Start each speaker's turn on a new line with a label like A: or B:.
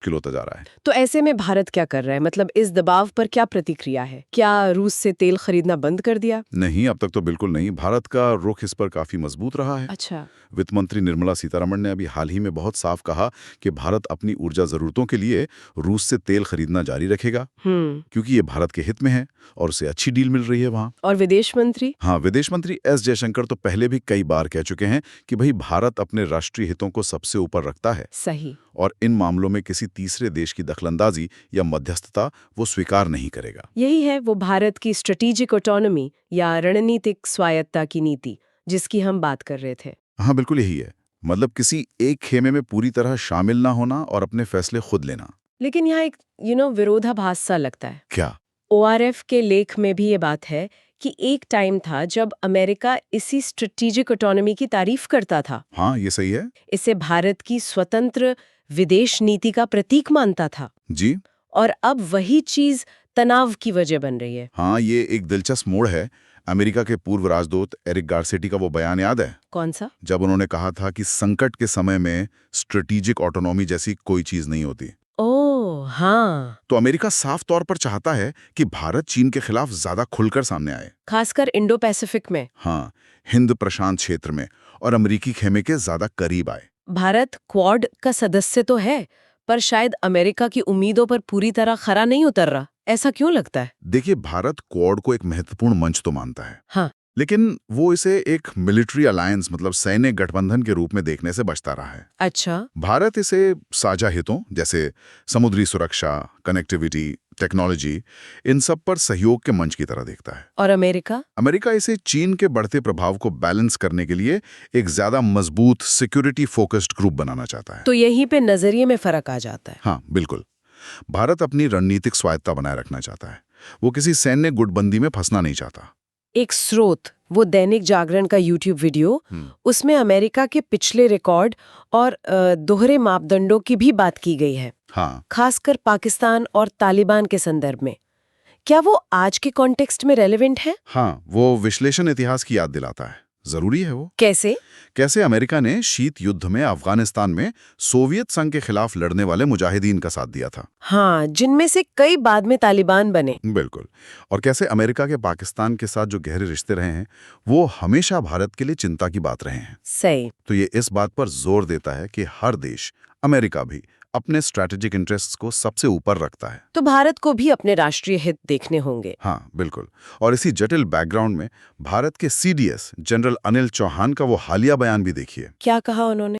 A: खिलौता जा रहा है।
B: तो ऐसे में भारत क्या कर रहा है? मतलब इस दबाव पर क्या प्रतिक्रिया है? क्या रूस से तेल खरीदना बंद कर दिया?
A: नहीं, अब तक तो बिल्कुल नहीं। भारत का रुख इस पर काफी मजबूत रहा है।
B: अच्छा।
A: वित्त मंत्री निर्मला सीतारमण ने अभी हाल ही में बहुत साफ कहा कि भारत अपनी ऊर्जा जरूरतों के लिए रूस से तेल खरीदना जारी रखेगा, क्योंकि ये भारत के हित में है और उसे अच्छी डील मिल रही है वहाँ।
B: और विदेश मंत्री?
A: हाँ, विदेश मंत्री एस जयशंकर तो पहले भी कई बार कह चुके हैं कि भाई भारत अपने राष्ट्रीय हितों को सबसे ऊपर रखता है
B: सही।
A: और इन मामलों में किसी तीसरे देश की दखलंदाजी या मध्यस्थता वो स्वीकार नहीं करेगा।
B: यही है वो भारत की स्ट्रेटेजिक ऑटोनॉमी या रणनीतिक स्वायत्ता की नीति जिसकी हम बात कर रहे थे।
A: हाँ, बिल्कुल यही है। मतलब किसी एक खेमे में पूरी तरह शामिल ना होना और अपने फैसले खुद लेना।
B: लेकिन यहाँ एक विरोधाभास सा लगता है।
A: क्या?
B: ओआरएफ के लेख में भी ये बात है कि एक टाइम था जब अमेरिका इसी स्ट्रेटेजिक ऑटोनॉमी की तारीफ करता था।
A: हाँ, ये सही है।
B: इसे भारत की स्वतंत्र विदेश नीति का प्रतीक मानता था।
A: जी।
B: और अब वही चीज तनाव की वजह बन रही है।
A: हाँ, ये एक दिलचस्प मोड़ है। अमेरिका के पूर्व राजदूत एरिक गारसेटी का वो बयान याद है?
B: कौन सा?
A: जब उन्होंने कहा था कि संकट के समय में स्ट्रेटेजिक ऑटोनॉमी जैसी कोई चीज नहीं होती।
B: ओह हाँ।
A: तो अमेरिका साफ तौर पर चाहता है कि भारत चीन के खिलाफ ज्यादा खुलकर सामने आए।
B: खासकर इंडो पैसिफिक में।
A: हाँ, हिंद प्रशांत क्षेत्र में और अमेरिकी खेमे के ज्यादा करीब आए।
B: भारत क्वाड का सदस्य तो है, पर शायद अमेरिका की उम्मीदों पर पूरी तरह खरा नहीं उतर रहा। ऐसा क्यों लगता है?
A: देखिए, भारत क्वाड को एक महत्वपूर्ण मंच तो मानता है,
B: हाँ।
A: लेकिन वो इसे एक मिलिट्री अलायंस मतलब सैन्य गठबंधन के रूप में देखने से बचता रहा है।
B: अच्छा।
A: भारत इसे साझा हितों जैसे समुद्री सुरक्षा, कनेक्टिविटी, टेक्नोलॉजी, इन सब पर सहयोग के मंच की तरह देखता है।
B: और अमेरिका?
A: अमेरिका इसे चीन के बढ़ते प्रभाव को बैलेंस करने के लिए एक ज्यादा मजबूत सिक्योरिटी फोकस्ड ग्रुप बनाना चाहता है।
B: तो यहीं पे नजरिए में फर्क आ जाता है।
A: हाँ, बिल्कुल। भारत अपनी रणनीतिक स्वायत्ता बनाए रखना चाहता है। वो किसी सैन्य गुटबंदी में फंसना नहीं चाहता।
B: एक स्रोत, वो दैनिक जागरण का यूट्यूब वीडियो, उसमें अमेरिका के पिछले रिकॉर्ड और दोहरे मापदंडों की भी बात की गई है।
A: हाँ।
B: खासकर पाकिस्तान और तालिबान के संदर्भ में। क्या वो आज के कॉन्टेक्स्ट में रेलेवेंट है?
A: हाँ, वो विश्लेषण इतिहास की याद दिलाता है। जरूरी है वो।
B: कैसे?
A: कैसे अमेरिका ने शीत युद्ध में अफगानिस्तान में सोवियत संघ के खिलाफ लड़ने वाले मुजाहिदीन का साथ दिया था।
B: हाँ, जिनमें से कई बाद में तालिबान बने।
A: बिल्कुल। और कैसे अमेरिका के पाकिस्तान के साथ जो गहरे रिश्ते रहे हैं वो हमेशा भारत के लिए चिंता की बात रहे हैं।
B: सही।
A: तो ये इस बात पर जोर देता है कि हर देश, अमेरिका भी, अपने स्ट्रैटेजिक इंटरेस्ट्स को सबसे ऊपर रखता है।
B: तो भारत को भी अपने राष्ट्रीय हित देखने होंगे।
A: हाँ, बिल्कुल। और इसी जटिल बैकग्राउंड में भारत के सीडीएस जनरल अनिल चौहान का वो हालिया बयान भी देखिए।
B: क्या कहा उन्होंने?